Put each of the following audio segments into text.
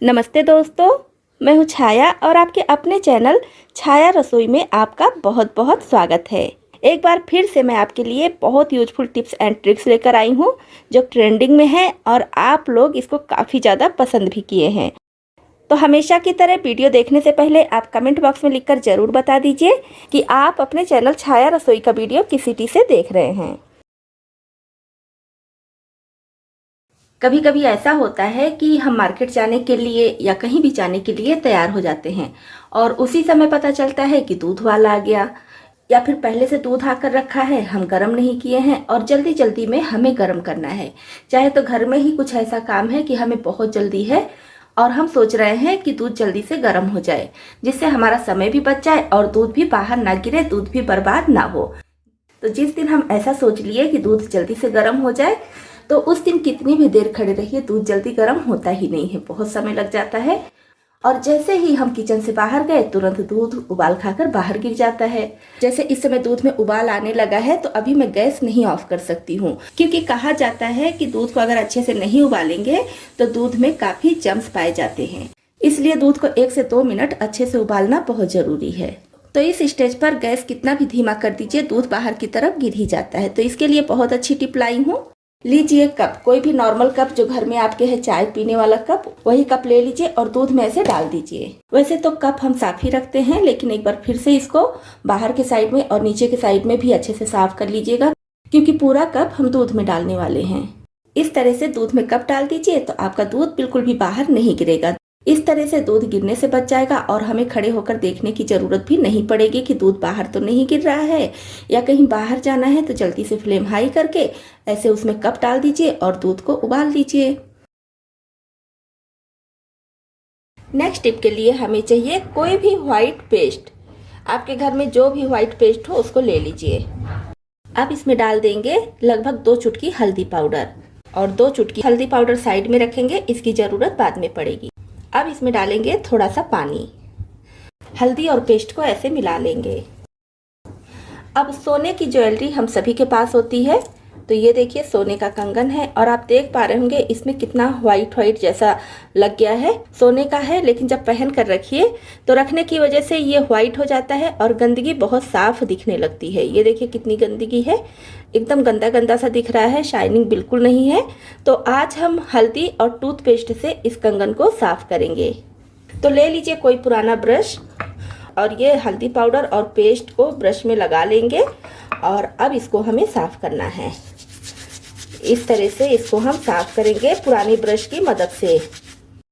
नमस्ते दोस्तों, मैं हूँ छाया और आपके अपने चैनल छाया रसोई में आपका बहुत बहुत स्वागत है। एक बार फिर से मैं आपके लिए बहुत यूजफुल टिप्स एंड ट्रिक्स लेकर आई हूँ जो ट्रेंडिंग में है और आप लोग इसको काफ़ी ज़्यादा पसंद भी किए हैं। तो हमेशा की तरह वीडियो देखने से पहले आप कमेंट बॉक्स में लिखकर ज़रूर बता दीजिए कि आप अपने चैनल छाया रसोई का वीडियो किस सिटी से देख रहे हैं। कभी कभी ऐसा होता है कि हम मार्केट जाने के लिए या कहीं भी जाने के लिए तैयार हो जाते हैं और उसी समय पता चलता है कि दूध वाला आ गया, या फिर पहले से दूध आकर रखा है, हम गर्म नहीं किए हैं और जल्दी जल्दी में हमें गर्म करना है। चाहे तो घर में ही कुछ ऐसा काम है कि हमें बहुत जल्दी है और हम सोच रहे हैं कि दूध जल्दी से गर्म हो जाए, जिससे हमारा समय भी बच जाए और दूध भी बाहर ना गिरे, दूध भी बर्बाद ना हो। तो जिस दिन हम ऐसा सोच लिए कि दूध जल्दी से गर्म हो जाए, तो उस दिन कितनी भी देर खड़े रहिए दूध जल्दी गर्म होता ही नहीं है, बहुत समय लग जाता है। और जैसे ही हम किचन से बाहर गए तुरंत दूध उबाल खाकर बाहर गिर जाता है। जैसे इस समय दूध में उबाल आने लगा है तो अभी मैं गैस नहीं ऑफ कर सकती हूँ, क्योंकि कहा जाता है कि दूध को अगर अच्छे से नहीं उबालेंगे तो दूध में काफी जम्स पाए जाते हैं। इसलिए दूध को 1 से 2 मिनट अच्छे से उबालना बहुत जरूरी है। तो इस स्टेज पर गैस कितना भी धीमा कर दीजिए दूध बाहर की तरफ गिर ही जाता है। तो इसके लिए बहुत अच्छी टिप लाई हूँ। लीजिए कप, कोई भी नॉर्मल कप जो घर में आपके है, चाय पीने वाला कप, वही कप ले लीजिए और दूध में ऐसे डाल दीजिए। वैसे तो कप हम साफ ही रखते हैं, लेकिन एक बार फिर से इसको बाहर के साइड में और नीचे के साइड में भी अच्छे से साफ कर लीजिएगा, क्योंकि पूरा कप हम दूध में डालने वाले हैं। इस तरह से दूध में कप डाल दीजिए तो आपका दूध बिल्कुल भी बाहर नहीं गिरेगा। इस तरह से दूध गिरने से बच जाएगा और हमें खड़े होकर देखने की जरूरत भी नहीं पड़ेगी कि दूध बाहर तो नहीं गिर रहा है, या कहीं बाहर जाना है तो जल्दी से फ्लेम हाई करके ऐसे उसमें कप डाल दीजिए और दूध को उबाल दीजिए। नेक्स्ट टिप के लिए हमें चाहिए कोई भी व्हाइट पेस्ट। आपके घर में जो भी व्हाइट पेस्ट हो उसको ले लीजिए। अब इसमें डाल देंगे लगभग 2 चुटकी हल्दी पाउडर, और 2 चुटकी हल्दी पाउडर साइड में रखेंगे, इसकी जरूरत बाद में पड़ेगी। अब इसमें डालेंगे थोड़ा सा पानी। हल्दी और पेस्ट को ऐसे मिला लेंगे। अब सोने की ज्वेलरी हम सभी के पास होती है, तो ये देखिए सोने का कंगन है और आप देख पा रहे होंगे इसमें कितना व्हाइट व्हाइट जैसा लग गया है। सोने का है, लेकिन जब पहन कर रखिए तो रखने की वजह से ये व्हाइट हो जाता है और गंदगी बहुत साफ दिखने लगती है। ये देखिए कितनी गंदगी है, एकदम गंदा गंदा सा दिख रहा है, शाइनिंग बिल्कुल नहीं है। तो आज हम हल्दी और टूथपेस्ट से इस कंगन को साफ करेंगे। तो ले लीजिए कोई पुराना ब्रश और ये हल्दी पाउडर और पेस्ट को ब्रश में लगा लेंगे और अब इसको हमें साफ करना है। इस तरह से इसको हम साफ करेंगे पुरानी ब्रश की मदद से,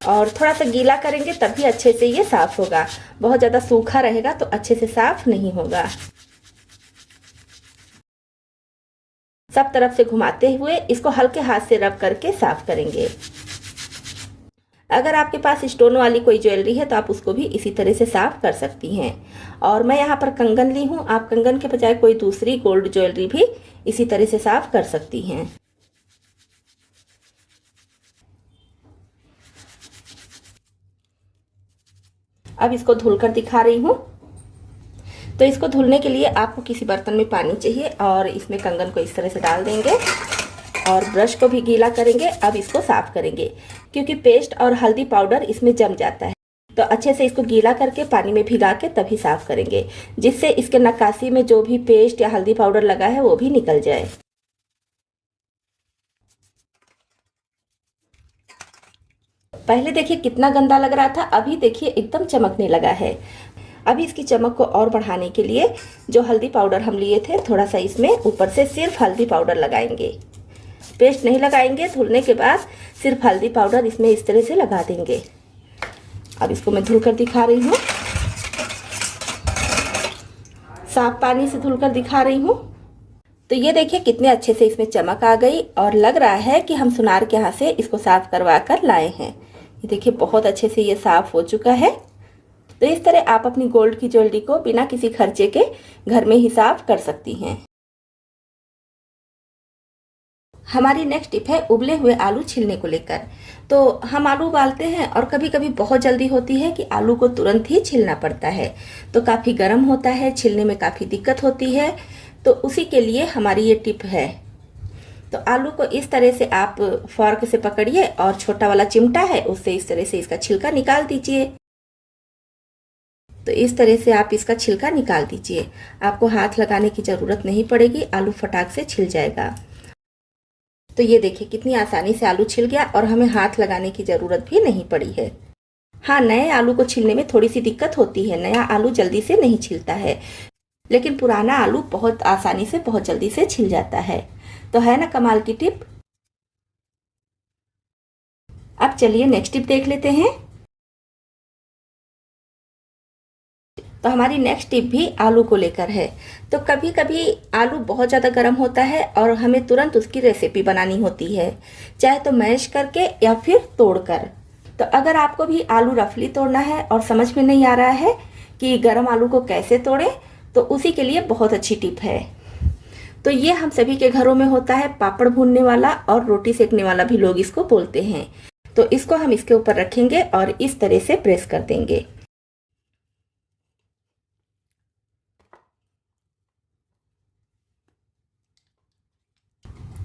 और थोड़ा सा गीला करेंगे तभी अच्छे से ये साफ होगा। बहुत ज़्यादा सूखा रहेगा तो अच्छे से साफ नहीं होगा। सब तरफ से घुमाते हुए इसको हल्के हाथ से रब करके साफ करेंगे। अगर आपके पास स्टोन वाली कोई ज्वेलरी है तो आप उसको भी इसी तरह से साफ कर सकती हैं। और मैं यहाँ पर कंगन ली हूँ, आप कंगन के बजाय कोई दूसरी गोल्ड ज्वेलरी भी इसी तरह से साफ कर सकती हैं। अब इसको धुलकर दिखा रही हूँ। तो इसको धुलने के लिए आपको किसी बर्तन में पानी चाहिए और इसमें कंगन को इस तरह से डाल देंगे और ब्रश को भी गीला करेंगे। अब इसको साफ करेंगे, क्योंकि पेस्ट और हल्दी पाउडर इसमें जम जाता है, तो अच्छे से इसको गीला करके पानी में भिगा के तभी साफ करेंगे, जिससे इसके नक्काशी में जो भी पेस्ट या हल्दी पाउडर लगा है वो भी निकल जाए। पहले देखिए कितना गंदा लग रहा था, अभी देखिए एकदम चमकने लगा है। अभी इसकी चमक को और बढ़ाने के लिए जो हल्दी पाउडर हम लिए थे, थोड़ा सा इसमें ऊपर से सिर्फ हल्दी पाउडर लगाएंगे, पेस्ट नहीं लगाएंगे। धुलने के बाद सिर्फ हल्दी पाउडर इसमें इस तरह से लगा देंगे। अब इसको मैं धुलकर दिखा रही हूँ, साफ पानी से धुलकर दिखा रही हूँ। तो ये देखिए कितने अच्छे से इसमें चमक आ गई और लग रहा है कि हम सुनार के हाथ से इसको साफ करवा कर लाए हैं। ये देखिए बहुत अच्छे से ये साफ हो चुका है। तो इस तरह आप अपनी गोल्ड की ज्वेलरी को बिना किसी खर्चे के घर में ही साफ कर सकती हैं। हमारी नेक्स्ट टिप है उबले हुए आलू छीलने को लेकर। तो हम आलू उबालते हैं और कभी कभी बहुत जल्दी होती है कि आलू को तुरंत ही छीलना पड़ता है, तो काफ़ी गर्म होता है, छीलने में काफ़ी दिक्कत होती है। तो उसी के लिए हमारी ये टिप है। तो आलू को इस तरह से आप फॉर्क से पकड़िए और छोटा वाला चिमटा है उससे इस तरह से इसका छिलका निकाल दीजिए। तो इस तरह से आप इसका छिलका निकाल दीजिए। आपको हाथ लगाने की ज़रूरत नहीं पड़ेगी, आलू फटाक से छिल जाएगा। तो ये देखिए कितनी आसानी से आलू छिल गया और हमें हाथ लगाने की ज़रूरत भी नहीं पड़ी है। हाँ, नए आलू को छीलने में थोड़ी सी दिक्कत होती है, नया आलू जल्दी से नहीं छिलता है, लेकिन पुराना आलू बहुत आसानी से बहुत जल्दी से छिल जाता है। तो है ना कमाल की टिप। अब चलिए नेक्स्ट टिप देख लेते हैं। तो हमारी नेक्स्ट टिप भी आलू को लेकर है। तो कभी कभी आलू बहुत ज़्यादा गर्म होता है और हमें तुरंत उसकी रेसिपी बनानी होती है, चाहे तो मैश करके या फिर तोड़कर। तो अगर आपको भी आलू रफली तोड़ना है और समझ में नहीं आ रहा है कि गर्म आलू को कैसे तोड़ें, तो उसी के लिए बहुत अच्छी टिप है। तो ये हम सभी के घरों में होता है, पापड़ भूनने वाला और रोटी सेकने वाला भी लोग इसको बोलते हैं। तो इसको हम इसके ऊपर रखेंगे और इस तरह से प्रेस कर देंगे।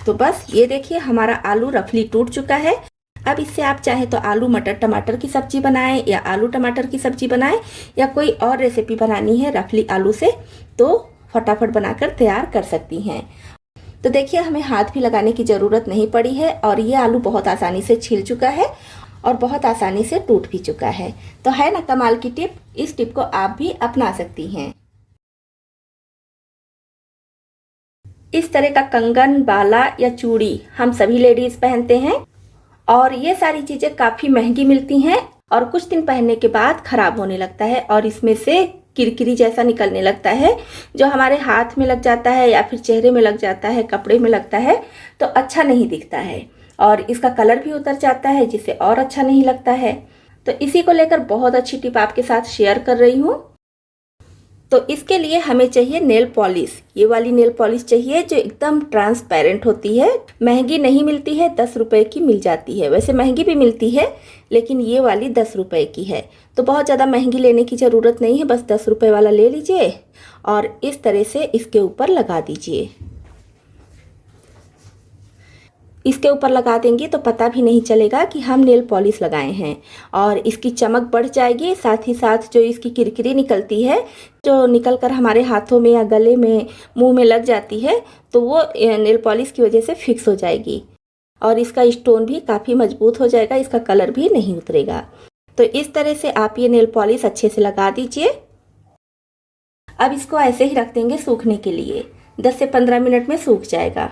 तो बस ये देखिए हमारा आलू रफली टूट चुका है। अब इससे आप चाहे तो आलू मटर टमाटर की सब्जी बनाएं या आलू टमाटर की सब्जी बनाएं या कोई और रेसिपी बनानी है रफली आलू से तो फटाफट बनाकर तैयार कर सकती हैं। तो देखिए हमें हाथ भी लगाने की ज़रूरत नहीं पड़ी है और ये आलू बहुत आसानी से छिल चुका है और बहुत आसानी से टूट भी चुका है। तो है ना कमाल की टिप। इस टिप को आप भी अपना सकती हैं। इस तरह का कंगन, बाला या चूड़ी हम सभी लेडीज पहनते हैं और ये सारी चीजें काफी महंगी मिलती हैं और कुछ दिन पहनने के बाद खराब होने लगता है और इसमें से किरकिरी जैसा निकलने लगता है, जो हमारे हाथ में लग जाता है या फिर चेहरे में लग जाता है, कपड़े में लगता है तो अच्छा नहीं दिखता है और इसका कलर भी उतर जाता है जिससे और अच्छा नहीं लगता है। तो इसी को लेकर बहुत अच्छी टिप आपके साथ शेयर कर रही हूँ। तो इसके लिए हमें चाहिए नेल पॉलिश। ये वाली नेल पॉलिश चाहिए जो एकदम ट्रांसपेरेंट होती है। महंगी नहीं मिलती है, 10 रुपए की मिल जाती है। वैसे महंगी भी मिलती है लेकिन ये वाली 10 रुपए की है, तो बहुत ज़्यादा महंगी लेने की ज़रूरत नहीं है। बस 10 रुपए वाला ले लीजिए और इस तरह से इसके ऊपर लगा दीजिए। इसके ऊपर लगा देंगे तो पता भी नहीं चलेगा कि हम नेल पॉलिश लगाए हैं और इसकी चमक बढ़ जाएगी। साथ ही साथ जो इसकी किरकिरी निकलती है, जो निकल कर हमारे हाथों में या गले में, मुंह में लग जाती है, तो वो नेल पॉलिश की वजह से फिक्स हो जाएगी और इसका स्टोन भी काफ़ी मजबूत हो जाएगा, इसका कलर भी नहीं उतरेगा। तो इस तरह से आप ये नेल पॉलिश अच्छे से लगा दीजिए। अब इसको ऐसे ही रख देंगे सूखने के लिए। 10 से 15 मिनट में सूख जाएगा।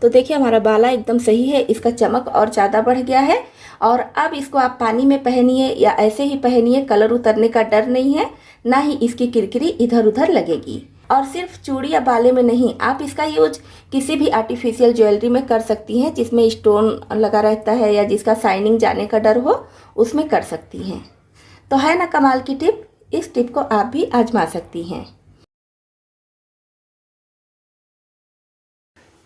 तो देखिए हमारा बाला एकदम सही है, इसका चमक और ज़्यादा बढ़ गया है। और अब इसको आप पानी में पहनिए या ऐसे ही पहनिए, कलर उतरने का डर नहीं है, ना ही इसकी किरकिरी इधर उधर लगेगी। और सिर्फ चूड़ी या बाले में नहीं, आप इसका यूज किसी भी आर्टिफिशियल ज्वेलरी में कर सकती हैं जिसमें स्टोन लगा रहता है या जिसका शाइनिंग जाने का डर हो, उसमें कर सकती हैं। तो है ना कमाल की टिप। इस टिप को आप भी आजमा सकती हैं।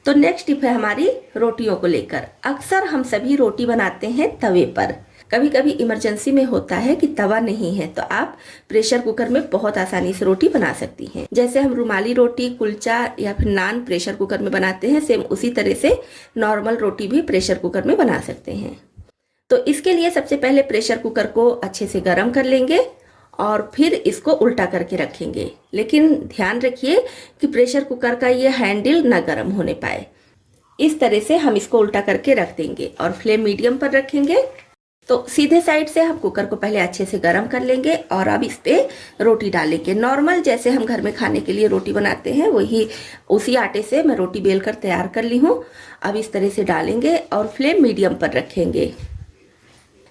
तो नेक्स्ट टिप है हमारी रोटियों को लेकर। अक्सर हम सभी रोटी बनाते हैं तवे पर। कभी कभी इमरजेंसी में होता है कि तवा नहीं है तो आप प्रेशर कुकर में बहुत आसानी से रोटी बना सकती हैं। जैसे हम रुमाली रोटी, कुलचा या फिर नान प्रेशर कुकर में बनाते हैं, सेम उसी तरह से नॉर्मल रोटी भी प्रेशर कुकर में बना सकते हैं। तो इसके लिए सबसे पहले प्रेशर कुकर को अच्छे से गर्म कर लेंगे और फिर इसको उल्टा करके रखेंगे। लेकिन ध्यान रखिए कि प्रेशर कुकर का ये हैंडल ना गर्म होने पाए। इस तरह से हम इसको उल्टा करके रख देंगे और फ्लेम मीडियम पर रखेंगे। तो सीधे साइड से हम कुकर को पहले अच्छे से गर्म कर लेंगे और अब इस पे रोटी डालेंगे। नॉर्मल जैसे हम घर में खाने के लिए रोटी बनाते हैं वही उसी आटे से मैं रोटी बेल कर तैयार कर ली हूँ। अब इस तरह से डालेंगे और फ्लेम मीडियम पर रखेंगे।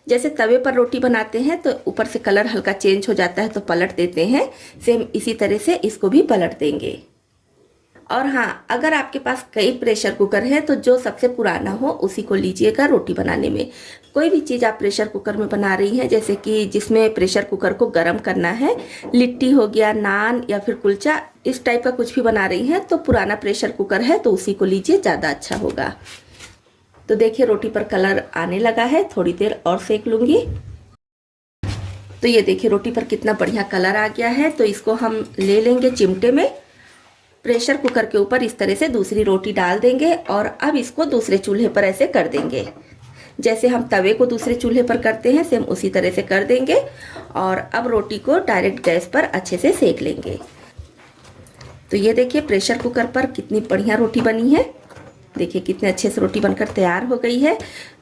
जैसे तवे पर रोटी बनाते हैं तो ऊपर से कलर हल्का चेंज हो जाता है तो पलट देते हैं, सेम इसी तरह से इसको भी पलट देंगे। और हाँ, अगर आपके पास कई प्रेशर कुकर है तो जो सबसे पुराना हो उसी को लीजिएगा रोटी बनाने में। कोई भी चीज़ आप प्रेशर कुकर में बना रही हैं, जैसे कि जिसमें प्रेशर कुकर को गर्म करना है, लिट्टी हो गया, नान या फिर कुलचा, इस टाइप का कुछ भी बना रही हैं तो पुराना प्रेशर कुकर है तो उसी को लीजिए, ज़्यादा अच्छा होगा। तो देखिए रोटी पर कलर आने लगा है, थोड़ी देर और सेक लूँगी। तो ये देखिए रोटी पर कितना बढ़िया कलर आ गया है। तो इसको हम ले लेंगे चिमटे में प्रेशर कुकर के ऊपर इस तरह से दूसरी रोटी डाल देंगे और अब इसको दूसरे चूल्हे पर ऐसे कर देंगे। जैसे हम तवे को दूसरे चूल्हे पर करते हैं सेम उसी तरह से कर देंगे और अब रोटी को डायरेक्ट गैस पर अच्छे से सेक लेंगे। तो ये देखिए प्रेशर कुकर पर कितनी बढ़िया रोटी बनी है। देखिए कितने अच्छे से रोटी बनकर तैयार हो गई है।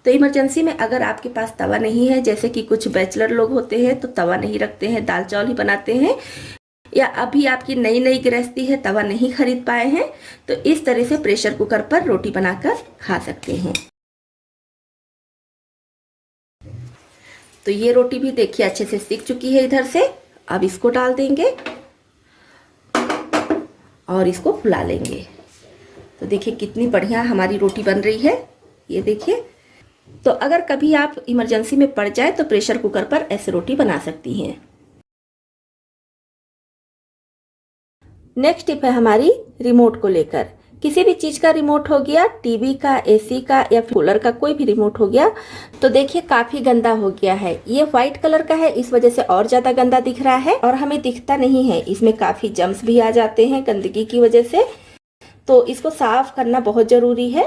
तो इमरजेंसी में अगर आपके पास तवा नहीं है, जैसे कि कुछ बैचलर लोग होते हैं तो तवा नहीं रखते हैं, दाल चावल ही बनाते हैं, या अभी आपकी नई नई गृहस्थी है, तवा नहीं खरीद पाए हैं, तो इस तरह से प्रेशर कुकर पर रोटी बनाकर खा सकते हैं। तो ये रोटी भी देखिए अच्छे से सिक चुकी है इधर से। अब इसको डाल देंगे और इसको फुला लेंगे। तो देखिए कितनी बढ़िया हमारी रोटी बन रही है, ये देखिए। तो अगर कभी आप इमरजेंसी में पड़ जाए तो प्रेशर कुकर पर ऐसे रोटी बना सकती हैं। नेक्स्ट टिप है हमारी रिमोट को लेकर। किसी भी चीज का रिमोट हो गया, टीवी का, एसी का या फिर कूलर का कोई भी रिमोट हो गया, तो देखिए काफी गंदा हो गया है। ये व्हाइट कलर का है, इस वजह से और ज्यादा गंदा दिख रहा है और हमें दिखता नहीं है। इसमें काफी जम्स भी आ जाते हैं गंदगी की वजह से, तो इसको साफ करना बहुत जरूरी है।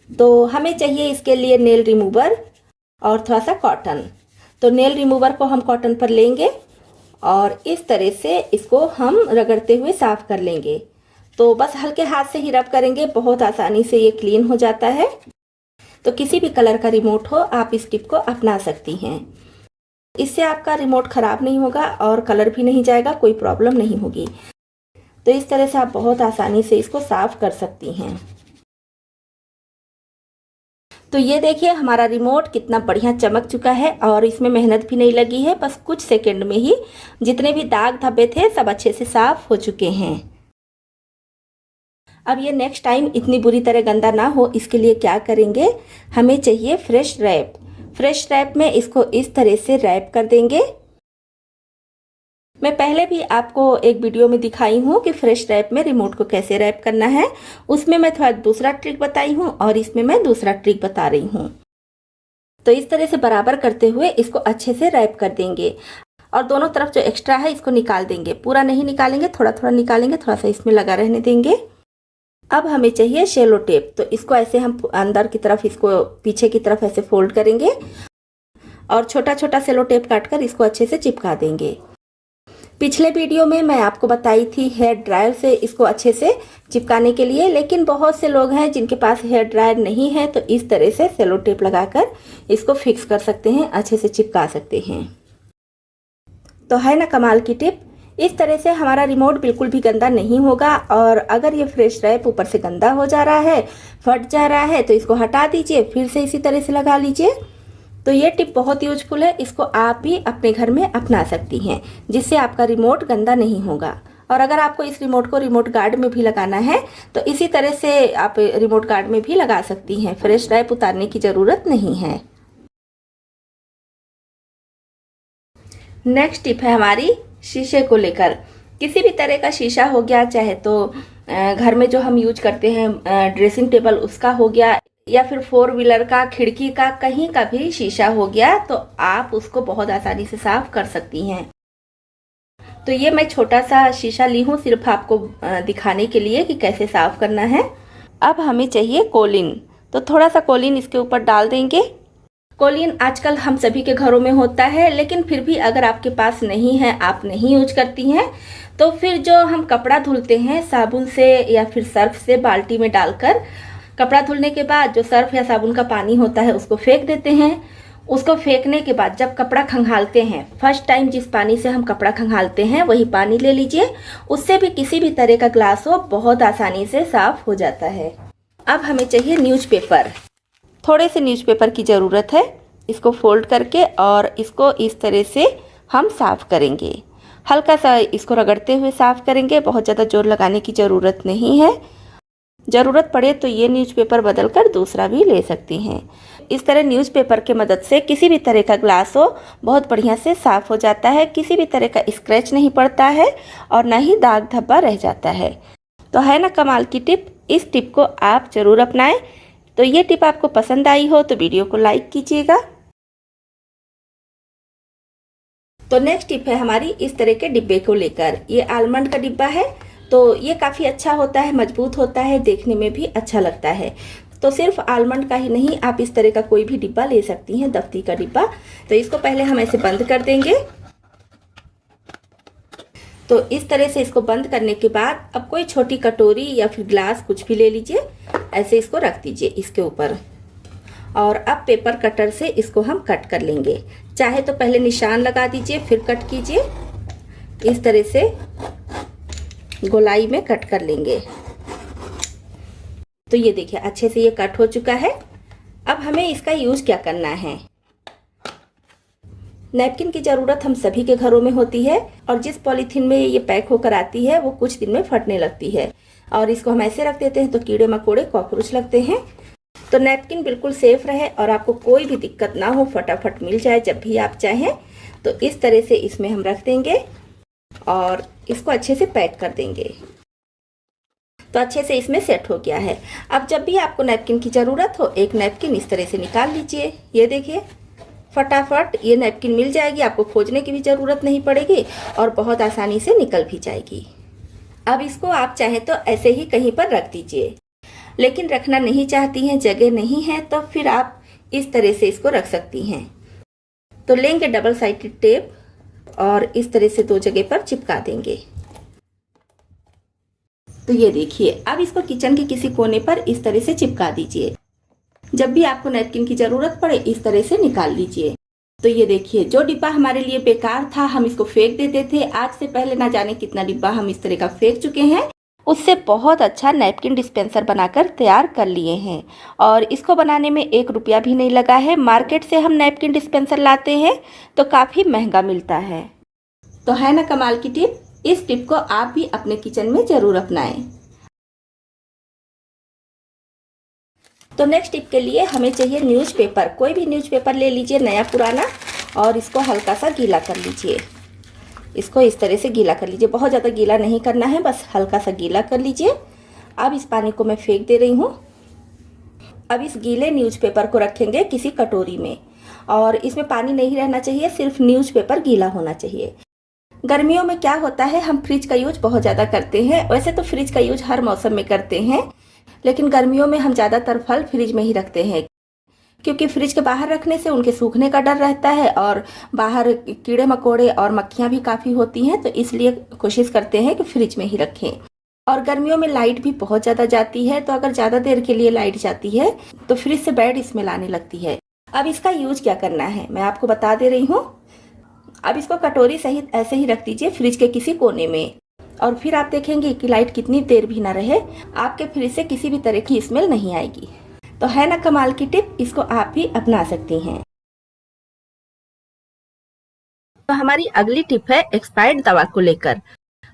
तो हमें चाहिए इसके लिए नेल रिमूवर और थोड़ा सा कॉटन। तो नेल रिमूवर को हम कॉटन पर लेंगे और इस तरह से इसको हम रगड़ते हुए साफ कर लेंगे। तो बस हल्के हाथ से ही रब करेंगे, बहुत आसानी से ये क्लीन हो जाता है। तो किसी भी कलर का रिमोट हो आप इस टिप को अपना सकती हैं। इससे आपका रिमोट खराब नहीं होगा और कलर भी नहीं जाएगा, कोई प्रॉब्लम नहीं होगी। तो इस तरह से आप बहुत आसानी से इसको साफ कर सकती हैं। तो ये देखिए हमारा रिमोट कितना बढ़िया चमक चुका है और इसमें मेहनत भी नहीं लगी है। बस कुछ सेकंड में ही जितने भी दाग धब्बे थे सब अच्छे से साफ हो चुके हैं। अब ये नेक्स्ट टाइम इतनी बुरी तरह गंदा ना हो, इसके लिए क्या करेंगे, हमें चाहिए फ्रेश रैप। फ्रेश रैप में इसको इस तरह से रैप कर देंगे। मैं पहले भी आपको एक वीडियो में दिखाई हूँ कि फ्रेश रैप में रिमोट को कैसे रैप करना है। उसमें मैं थोड़ा दूसरा ट्रिक बताई हूँ और इसमें मैं दूसरा ट्रिक बता रही हूँ। तो इस तरह से बराबर करते हुए इसको अच्छे से रैप कर देंगे और दोनों तरफ जो एक्स्ट्रा है इसको निकाल देंगे। पूरा नहीं निकालेंगे, थोड़ा थोड़ा निकालेंगे, थोड़ा सा इसमें लगा रहने देंगे। अब हमें चाहिए शेलो टेप। तो इसको ऐसे हम अंदर की तरफ, इसको पीछे की तरफ ऐसे फोल्ड करेंगे और छोटा छोटा सेलो टेप काटकर इसको अच्छे से चिपका देंगे। पिछले वीडियो में मैं आपको बताई थी हेयर ड्रायर से इसको अच्छे से चिपकाने के लिए, लेकिन बहुत से लोग हैं जिनके पास हेयर ड्रायर नहीं है, तो इस तरह से सेलो टेप लगाकर इसको फिक्स कर सकते हैं, अच्छे से चिपका सकते हैं। तो है ना कमाल की टिप। इस तरह से हमारा रिमोट बिल्कुल भी गंदा नहीं होगा। और अगर ये फ्रेश रैप ऊपर से गंदा हो जा रहा है, फट जा रहा है, तो इसको हटा दीजिए, फिर से इसी तरह से लगा लीजिए। तो ये टिप बहुत यूजफुल है, इसको आप भी अपने घर में अपना सकती हैं, जिससे आपका रिमोट गंदा नहीं होगा। और अगर आपको इस रिमोट को रिमोट गार्ड में भी लगाना है तो इसी तरह से आप रिमोट गार्ड में भी लगा सकती हैं, फ्रेश रैप उतारने की ज़रूरत नहीं है। नेक्स्ट टिप है हमारी शीशे को लेकर। किसी भी तरह का शीशा हो गया, चाहे तो घर में जो हम यूज करते हैं ड्रेसिंग टेबल उसका हो गया, या फिर 4 व्हीलर का, खिड़की का, कहीं का भी शीशा हो गया, तो आप उसको बहुत आसानी से साफ कर सकती हैं। तो ये मैं छोटा सा शीशा ली हूँ सिर्फ आपको दिखाने के लिए कि कैसे साफ करना है। अब हमें चाहिए कोलिन। तो थोड़ा सा कोलिन इसके ऊपर डाल देंगे। कोलिन आजकल हम सभी के घरों में होता है, लेकिन फिर भी अगर आपके पास नहीं है, आप नहीं यूज करती हैं, तो फिर जो हम कपड़ा धुलते हैं साबुन से या फिर सर्फ से बाल्टी में डालकर, कपड़ा धुलने के बाद जो सर्फ या साबुन का पानी होता है उसको फेंक देते हैं। उसको फेंकने के बाद जब कपड़ा खंगालते हैं, फर्स्ट टाइम जिस पानी से हम कपड़ा खंगालते हैं वही पानी ले लीजिए। उससे भी किसी भी तरह का ग्लास हो बहुत आसानी से साफ हो जाता है। अब हमें चाहिए न्यूज़पेपर। थोड़े से न्यूज़पेपर की ज़रूरत है। इसको फोल्ड करके और इसको इस तरह से हम साफ़ करेंगे। हल्का सा इसको रगड़ते हुए साफ़ करेंगे, बहुत ज़्यादा जोर लगाने की ज़रूरत नहीं है। ज़रूरत पड़े तो ये न्यूज़पेपर बदल कर दूसरा भी ले सकती हैं। इस तरह न्यूज़पेपर के मदद से किसी भी तरह का ग्लास हो बहुत बढ़िया से साफ़ हो जाता है, किसी भी तरह का स्क्रैच नहीं पड़ता है और ना ही दाग धब्बा रह जाता है। तो है ना कमाल की टिप। इस टिप को आप ज़रूर अपनाएं। तो ये टिप आपको पसंद आई हो तो वीडियो को लाइक कीजिएगा। तो नेक्स्ट टिप है हमारी इस तरह के डिब्बे को लेकर। ये आलमंड का डिब्बा है। तो ये काफ़ी अच्छा होता है, मजबूत होता है, देखने में भी अच्छा लगता है। तो सिर्फ आलमंड का ही नहीं, आप इस तरह का कोई भी डिब्बा ले सकती हैं, दफ्ती का डिब्बा। तो इसको पहले हम ऐसे बंद कर देंगे। तो इस तरह से इसको बंद करने के बाद अब कोई छोटी कटोरी या फिर ग्लास कुछ भी ले लीजिए, ऐसे इसको रख दीजिए इसके ऊपर। और अब पेपर कटर से इसको हम कट कर लेंगे। चाहे तो पहले निशान लगा दीजिए फिर कट कीजिए, इस तरह से गोलाई में कट कर लेंगे। तो ये देखिए अच्छे से ये कट हो चुका है। अब हमें इसका यूज क्या करना है। नैपकिन की ज़रूरत हम सभी के घरों में होती है, और जिस पॉलीथीन में ये पैक होकर आती है वो कुछ दिन में फटने लगती है, और इसको हम ऐसे रख देते हैं तो कीड़े मकोड़े कॉकरोच लगते हैं। तो नैपकिन बिल्कुल सेफ रहे और आपको कोई भी दिक्कत ना हो, फटाफट मिल जाए जब भी आप चाहें, तो इस तरह से इसमें हम रख देंगे और इसको अच्छे से पैक कर देंगे। तो अच्छे से इसमें सेट हो गया है। अब जब भी आपको नैपकिन की ज़रूरत हो, एक नैपकिन इस तरह से निकाल लीजिए। ये देखिए फटाफट ये नैपकिन मिल जाएगी, आपको खोजने की भी ज़रूरत नहीं पड़ेगी और बहुत आसानी से निकल भी जाएगी। अब इसको आप चाहें तो ऐसे ही कहीं पर रख दीजिए, लेकिन रखना नहीं चाहती हैं, जगह नहीं है, तो फिर आप इस तरह से इसको रख सकती हैं। तो लेंगे डबल साइडेड टेप और इस तरह से 2 जगह पर चिपका देंगे। तो ये देखिए अब इसको किचन के किसी कोने पर इस तरह से चिपका दीजिए। जब भी आपको नैपकिन की ज़रूरत पड़े इस तरह से निकाल लीजिए। तो ये देखिए जो डिब्बा हमारे लिए बेकार था, हम इसको फेंक देते थे, आज से पहले ना जाने कितना डिब्बा हम इस तरह का फेंक चुके हैं, उससे बहुत अच्छा नैपकिन डिस्पेंसर बनाकर तैयार कर लिए हैं। और इसको बनाने में 1 रुपया भी नहीं लगा है। मार्केट से हम नैपकिन डिस्पेंसर लाते हैं तो काफ़ी महंगा मिलता है। तो है ना कमाल की टिप। इस टिप को आप भी अपने किचन में ज़रूर अपनाएं। तो नेक्स्ट टिप के लिए हमें चाहिए न्यूज़पेपर। कोई भी न्यूज़पेपर ले लीजिए, नया पुराना, और इसको हल्का सा गीला कर लीजिए। इसको इस तरह से गीला कर लीजिए, बहुत ज़्यादा गीला नहीं करना है, बस हल्का सा गीला कर लीजिए। अब इस पानी को मैं फेंक दे रही हूँ। अब इस गीले न्यूज़पेपर को रखेंगे किसी कटोरी में, और इसमें पानी नहीं रहना चाहिए, सिर्फ न्यूज़पेपर गीला होना चाहिए। गर्मियों में क्या होता है, हम फ्रिज का यूज बहुत ज़्यादा करते हैं। वैसे तो फ्रिज का यूज हर मौसम में करते हैं, लेकिन गर्मियों में हम ज़्यादातर फल फ्रिज में ही रखते हैं, क्योंकि फ्रिज के बाहर रखने से उनके सूखने का डर रहता है और बाहर कीड़े मकोड़े और मक्खियाँ भी काफ़ी होती हैं, तो इसलिए कोशिश करते हैं कि फ्रिज में ही रखें। और गर्मियों में लाइट भी बहुत ज़्यादा जाती है, तो अगर ज़्यादा देर के लिए लाइट जाती है तो फ्रिज से बैड स्मेल आने लगती है। अब इसका यूज क्या करना है मैं आपको बता दे रही हूँ। अब इसको कटोरी सहित ऐसे ही रख दीजिए फ्रिज के किसी कोने में, और फिर आप देखेंगे कि लाइट कितनी देर भी ना रहे, आपके फ्रिज से किसी भी तरह की स्मेल नहीं आएगी। तो है ना कमाल की टिप, इसको आप भी अपना सकती हैं। तो हमारी अगली टिप है एक्सपायर्ड दवा को लेकर।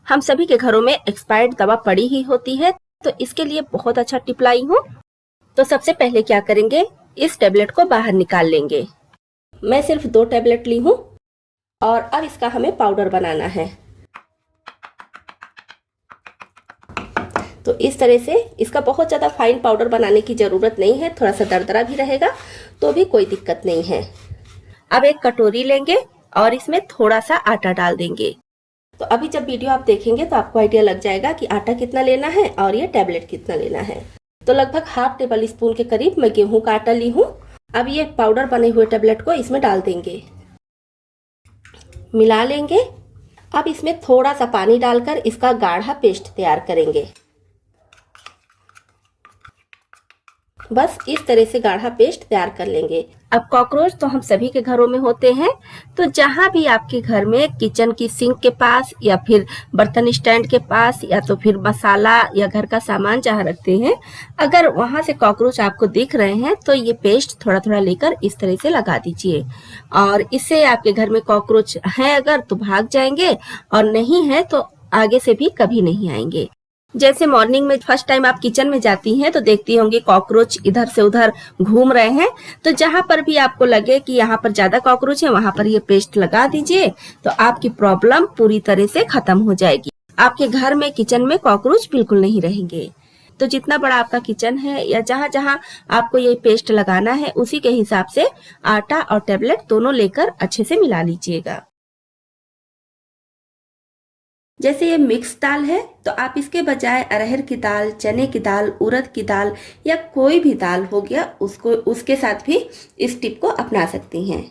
हम सभी के घरों में एक्सपायर्ड दवा पड़ी ही होती है, तो इसके लिए बहुत अच्छा टिप लाई हूँ। तो सबसे पहले क्या करेंगे, इस टेबलेट को बाहर निकाल लेंगे। मैं सिर्फ 2 टेबलेट ली हूँ, और अब इसका हमें पाउडर बनाना है। तो इस तरह से इसका बहुत ज़्यादा फाइन पाउडर बनाने की ज़रूरत नहीं है, थोड़ा सा दरदरा भी रहेगा तो भी कोई दिक्कत नहीं है। अब एक कटोरी लेंगे और इसमें थोड़ा सा आटा डाल देंगे। तो अभी जब वीडियो आप देखेंगे तो आपको आइडिया लग जाएगा कि आटा कितना लेना है और ये टैबलेट कितना लेना है। तो लगभग ½ टेबल स्पून के करीब मैं गेहूं का आटा ली हूँ। अब ये पाउडर बने हुए टैबलेट को इसमें डाल देंगे, मिला लेंगे। अब इसमें थोड़ा सा पानी डालकर इसका गाढ़ा पेस्ट तैयार करेंगे। बस इस तरह से गाढ़ा पेस्ट तैयार कर लेंगे। अब कॉकरोच तो हम सभी के घरों में होते हैं, तो जहां भी आपके घर में किचन की सिंक के पास या फिर बर्तन स्टैंड के पास या तो फिर मसाला या घर का सामान जहां रखते हैं, अगर वहां से कॉकरोच आपको दिख रहे हैं तो ये पेस्ट थोड़ा थोड़ा लेकर इस तरह से लगा दीजिए, और इससे आपके घर में कॉकरोच हैं अगर तो भाग जाएंगे, और नहीं है तो आगे से भी कभी नहीं आएंगे। जैसे मॉर्निंग में फर्स्ट टाइम आप किचन में जाती हैं तो देखती होंगी कॉकरोच इधर से उधर घूम रहे हैं, तो जहां पर भी आपको लगे कि यहाँ पर ज्यादा कॉकरोच है वहां पर ये पेस्ट लगा दीजिए, तो आपकी प्रॉब्लम पूरी तरह से खत्म हो जाएगी। आपके घर में किचन में कॉकरोच बिल्कुल नहीं रहेंगे। तो जितना बड़ा आपका किचन है या जहां जहां आपको ये पेस्ट लगाना है उसी के हिसाब से आटा और टेबलेट दोनों लेकर अच्छे से मिला लीजिएगा। जैसे ये मिक्स दाल है तो आप इसके बजाय अरहर की दाल, चने की दाल, उड़द की दाल या कोई भी दाल हो गया उसको उसके साथ भी इस टिप को अपना सकती हैं।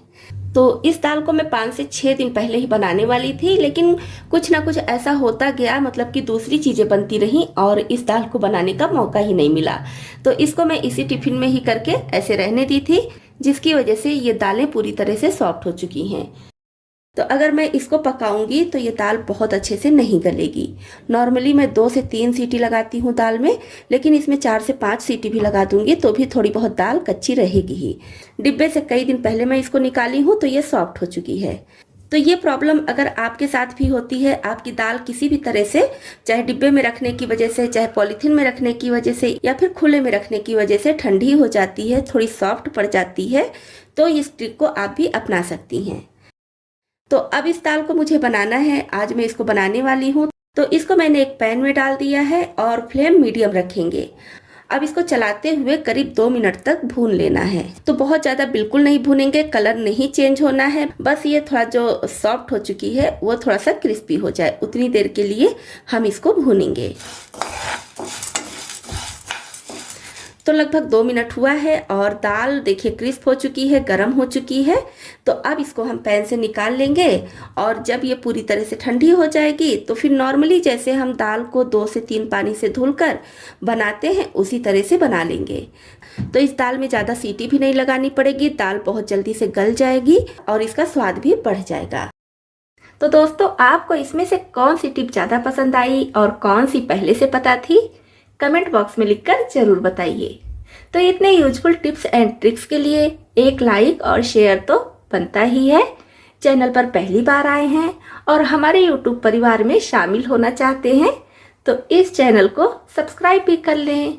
तो इस दाल को मैं 5 से 6 दिन पहले ही बनाने वाली थी, लेकिन कुछ ना कुछ ऐसा होता गया, मतलब कि दूसरी चीज़ें बनती रहीं और इस दाल को बनाने का मौका ही नहीं मिला। तो इसको मैं इसी टिफिन में ही करके ऐसे रहने दी थी, जिसकी वजह से ये दालें पूरी तरह से सॉफ्ट हो चुकी हैं। तो अगर मैं इसको पकाऊंगी तो ये दाल बहुत अच्छे से नहीं गलेगी। नॉर्मली मैं 2 से 3 सीटी लगाती हूँ दाल में, लेकिन इसमें 4 से 5 सीटी भी लगा दूंगी तो भी थोड़ी बहुत दाल कच्ची रहेगी ही। डिब्बे से कई दिन पहले मैं इसको निकाली हूँ तो ये सॉफ्ट हो चुकी है। तो ये प्रॉब्लम अगर आपके साथ भी होती है, आपकी दाल किसी भी तरह से, चाहे डिब्बे में रखने की वजह से, चाहे पॉलीथीन में रखने की वजह से या फिर खुले में रखने की वजह से ठंडी हो जाती है, थोड़ी सॉफ्ट पड़ जाती है, तो इस ट्रिक को आप भी अपना सकती हैं। तो अब इस दाल को मुझे बनाना है, आज मैं इसको बनाने वाली हूँ। तो इसको मैंने एक पैन में डाल दिया है और फ्लेम मीडियम रखेंगे। अब इसको चलाते हुए करीब 2 मिनट तक भून लेना है। तो बहुत ज़्यादा बिल्कुल नहीं भूनेंगे, कलर नहीं चेंज होना है, बस ये थोड़ा जो सॉफ्ट हो चुकी है वो थोड़ा सा क्रिस्पी हो जाए, उतनी देर के लिए हम इसको भूनेंगे। तो लगभग 2 मिनट हुआ है और दाल देखिए क्रिस्प हो चुकी है, गर्म हो चुकी है। तो अब इसको हम पैन से निकाल लेंगे और जब ये पूरी तरह से ठंडी हो जाएगी तो फिर नॉर्मली जैसे हम दाल को 2 से 3 पानी से धुलकर बनाते हैं उसी तरह से बना लेंगे। तो इस दाल में ज़्यादा सीटी भी नहीं लगानी पड़ेगी, दाल बहुत जल्दी से गल जाएगी और इसका स्वाद भी बढ़ जाएगा। तो दोस्तों, आपको इसमें से कौन सी टिप ज़्यादा पसंद आई और कौन सी पहले से पता थी, कमेंट बॉक्स में लिखकर जरूर बताइए। तो इतने यूजफुल टिप्स एंड ट्रिक्स के लिए एक लाइक और शेयर तो बनता ही है। चैनल पर पहली बार आए हैं और हमारे यूट्यूब परिवार में शामिल होना चाहते हैं तो इस चैनल को सब्सक्राइब भी कर लें।